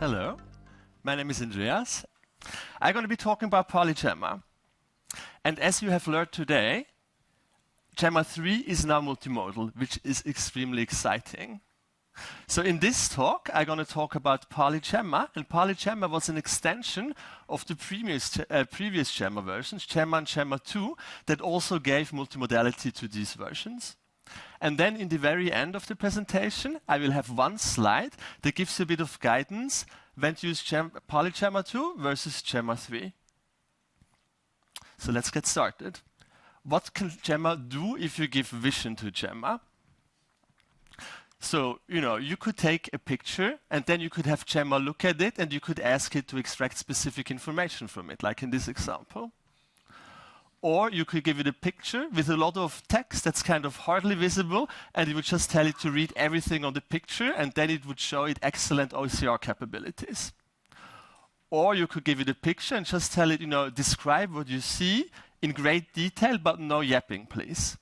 Hello, my name is Andreas. I'm going to be talking about PaliGemma. And as you have learned today, Gemma 3 is now multimodal, which is extremely exciting. So in this talk, I'm going to talk about PaliGemma, and PaliGemma was an extension of the previous Gemma versions, Gemma and Gemma 2, that also gave multimodality to these versions. And then in the very end of the presentation, I will have one slide that gives you a bit of guidance when to use PaliGemma 2 versus Gemma 3. So let's get started. What can Gemma do if you give vision to Gemma? So, you could take a picture and then you could have Gemma look at it and you could ask it to extract specific information from it, like in this example. Or you could give it a picture with a lot of text that's kind of hardly visible, and you would just tell it to read everything on the picture, and then it would show it excellent OCR capabilities. Or you could give it a picture and just tell it, describe what you see in great detail, but no yapping, please.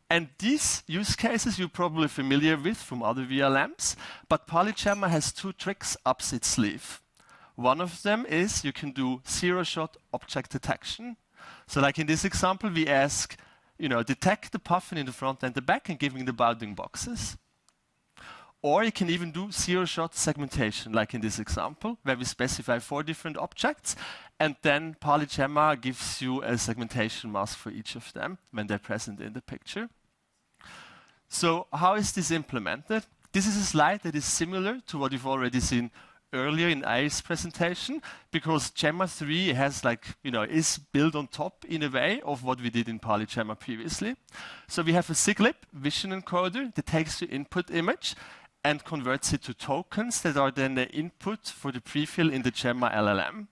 And these use cases you're probably familiar with from other VLMs, but PaliGemma has two tricks up its sleeve. One of them is you can do zero-shot object detection. So like in this example, we ask, detect the puffin in the front and the back and giving the bounding boxes. Or you can even do zero-shot segmentation, like in this example, where we specify 4 different objects, and then PaliGemma gives you a segmentation mask for each of them when they're present in the picture. So how is this implemented? This is a slide that is similar to what you've already seen earlier in I's presentation, because Gemma 3 has is built on top in a way of what we did in PaliGemma previously. So we have a SigLIP vision encoder that takes the input image and converts it to tokens that are then the input for the prefill in the Gemma LLM.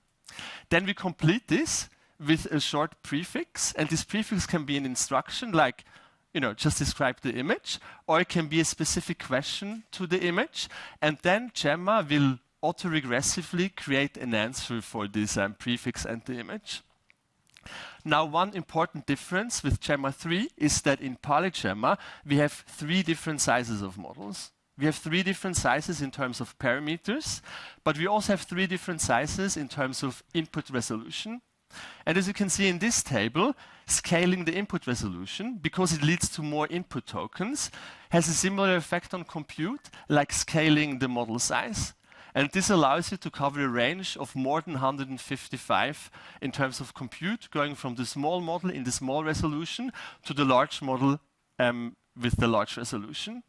Then we complete this with a short prefix, and this prefix can be an instruction like, just describe the image, or it can be a specific question to the image, and then Gemma will autoregressively create an answer for this prefix and the image. Now, one important difference with Gemma 3 is that in PaliGemma, we have 3 different sizes of models. We have 3 different sizes in terms of parameters, but we also have 3 different sizes in terms of input resolution. And as you can see in this table, scaling the input resolution, because it leads to more input tokens, has a similar effect on compute like scaling the model size. And this allows you to cover a range of more than 155 in terms of compute, going from the small model in the small resolution to the large model with the large resolution.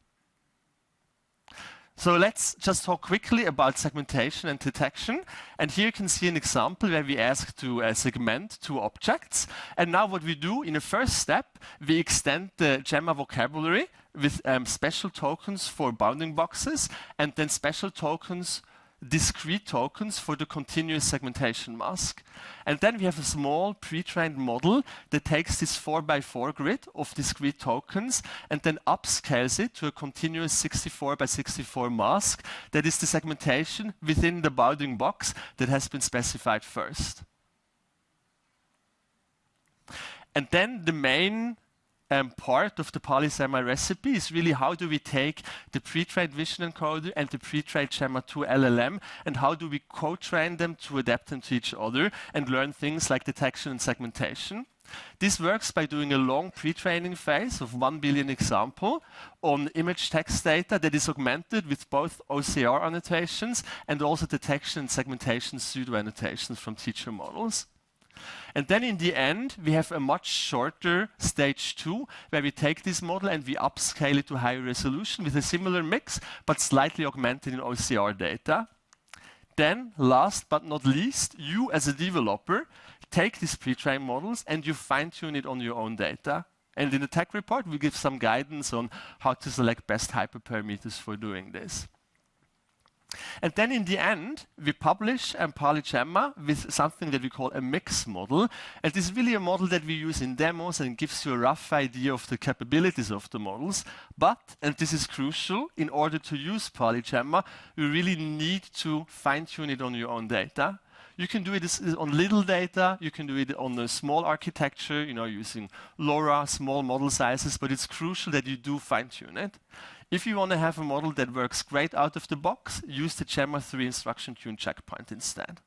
So let's just talk quickly about segmentation and detection. And here you can see an example where we ask to segment 2 objects. And now what we do in the first step, we extend the Gemma vocabulary with special tokens for bounding boxes, and then special tokens, discrete tokens for the continuous segmentation mask. And then we have a small pre-trained model that takes this 4x4 grid of discrete tokens and then upscales it to a continuous 64x64 mask that is the segmentation within the bounding box that has been specified first. And then the main part of the PaliGemma recipe is really how do we take the pre-trained vision encoder and the pre-trained Gemma 2 LLM and how do we co-train them to adapt them to each other and learn things like detection and segmentation. This works by doing a long pre-training phase of 1 billion example on image text data that is augmented with both OCR annotations and also detection and segmentation pseudo annotations from teacher models. And then in the end, we have a much shorter stage 2, where we take this model and we upscale it to higher resolution with a similar mix, but slightly augmented in OCR data. Then, last but not least, you as a developer take these pre-trained models and you fine-tune it on your own data. And in the tech report, we give some guidance on how to select best hyperparameters for doing this. And then in the end, we publish PaliGemma with something that we call a mix model. And this is really a model that we use in demos and gives you a rough idea of the capabilities of the models. But, and this is crucial, in order to use PaliGemma, you really need to fine-tune it on your own data. You can do it on little data, you can do it on a small architecture, using LoRa, small model sizes, but it's crucial that you do fine-tune it. If you want to have a model that works great out of the box, use the Gemma 3 instruction tune checkpoint instead.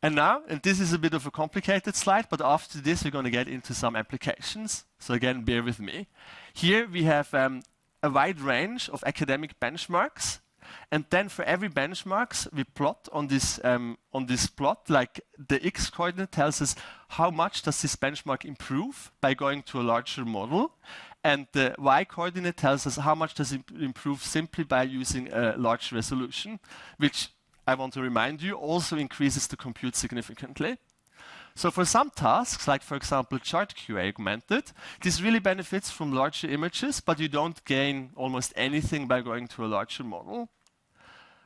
And now, and this is a bit of a complicated slide, but after this we're going to get into some applications. So again, bear with me. Here we have a wide range of academic benchmarks. And then for every benchmarks, we plot on this plot, like the x-coordinate tells us how much does this benchmark improve by going to a larger model. And the y-coordinate tells us how much does it improve simply by using a large resolution, which I want to remind you also increases the compute significantly. So for some tasks, like for example chart QA augmented, this really benefits from larger images, but you don't gain almost anything by going to a larger model.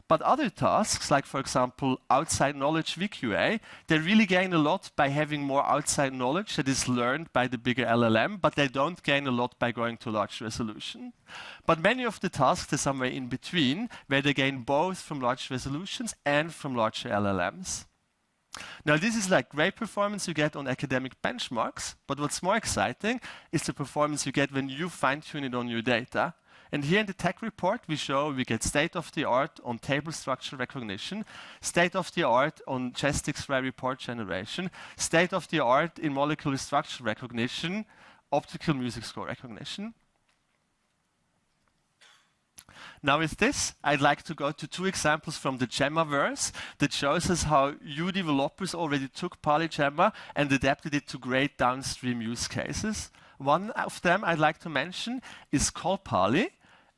But other tasks, like for example outside knowledge VQA, they really gain a lot by having more outside knowledge that is learned by the bigger LLM, but they don't gain a lot by going to large resolution. But many of the tasks are somewhere in between, where they gain both from large resolutions and from larger LLMs. Now this is like great performance you get on academic benchmarks, but what's more exciting is the performance you get when you fine-tune it on your data. And here in the tech report, we show we get state-of-the-art on table structure recognition, state-of-the-art on chest X-ray report generation, state-of-the-art in molecular structure recognition, optical music score recognition. Now with this, I'd like to go to two examples from the Gemmaverse that shows us how you developers already took PaliGemma and adapted it to great downstream use cases. One of them I'd like to mention is CallPali,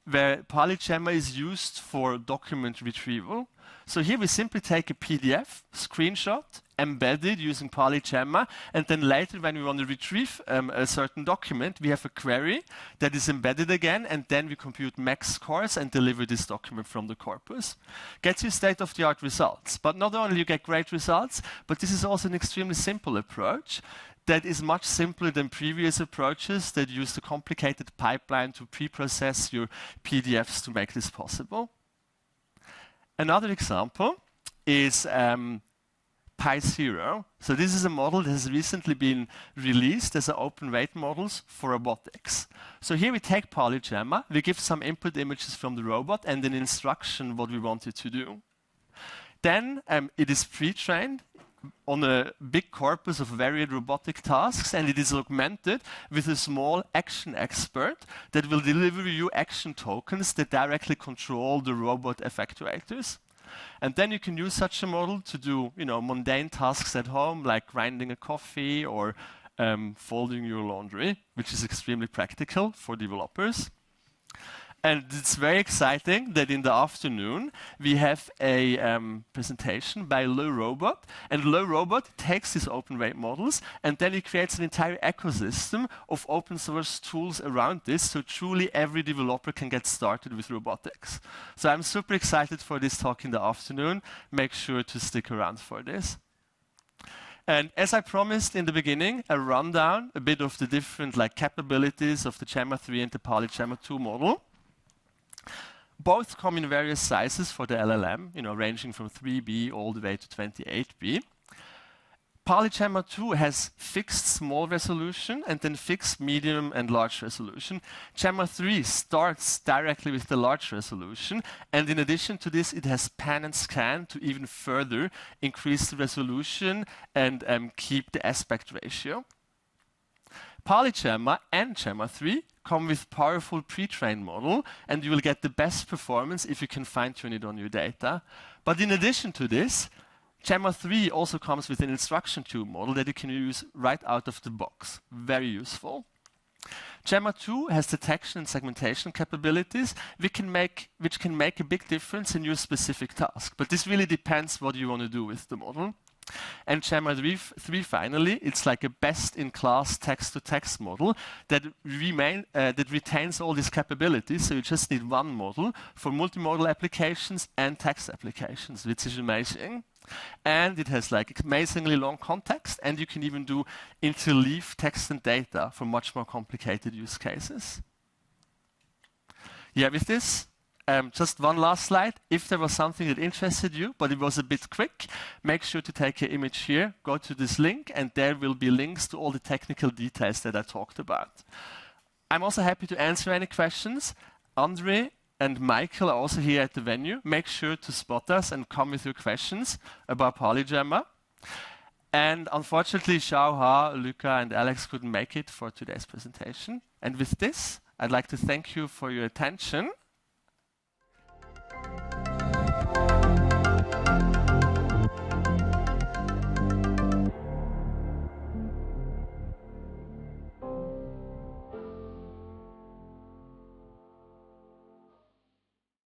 where PaliGemma is used for document retrieval. So here we simply take a PDF, screenshot, embed it using PaliGemma, and then later when we want to retrieve a certain document, we have a query that is embedded again, and then we compute max scores and deliver this document from the corpus. Gets you state-of-the-art results. But not only you get great results, but this is also an extremely simple approach that is much simpler than previous approaches that use the complicated pipeline to pre-process your PDFs to make this possible. Another example is Pi0. So this is a model that has recently been released as an open weight models for robotics. So here we take PaliGemma, we give some input images from the robot and an instruction what we want it to do. Then it is pre-trained on a big corpus of varied robotic tasks, and it is augmented with a small action expert that will deliver you action tokens that directly control the robot effectuators. And then you can use such a model to do, mundane tasks at home, like grinding a coffee or folding your laundry, which is extremely practical for developers. And it's very exciting that in the afternoon we have a presentation by Le Robot. And Le Robot takes these open weight models and then he creates an entire ecosystem of open source tools around this. So truly every developer can get started with robotics. So I'm super excited for this talk in the afternoon. Make sure to stick around for this. And as I promised in the beginning, a rundown, a bit of the different capabilities of the Gemma 3 and the PaliGemma 2 model. Both come in various sizes for the LLM, ranging from 3B all the way to 28B. PaliGemma 2 has fixed small resolution and then fixed medium and large resolution. Gemma 3 starts directly with the large resolution, and in addition to this, it has pan and scan to even further increase the resolution and keep the aspect ratio. PaliGemma and Gemma 3 come with powerful pre-trained model, and you will get the best performance if you can fine-tune it on your data. But in addition to this, Gemma 3 also comes with an instruction tube model that you can use right out of the box. Very useful. Gemma 2 has detection and segmentation capabilities, which can make a big difference in your specific task. But this really depends what you want to do with the model. And Gemma 3 finally, it's like a best-in-class text-to-text model that retains all these capabilities. So you just need one model for multimodal applications and text applications, which is amazing. And it has amazingly long context, and you can even do interleave text and data for much more complicated use cases. Yeah, with this, just one last slide. If there was something that interested you, but it was a bit quick, make sure to take an image here, go to this link, and there will be links to all the technical details that I talked about. I'm also happy to answer any questions. Andre and Michael are also here at the venue. Make sure to spot us and come with your questions about PaliGemma. And unfortunately, Xiaohua, Luca, and Alex couldn't make it for today's presentation. And with this, I'd like to thank you for your attention.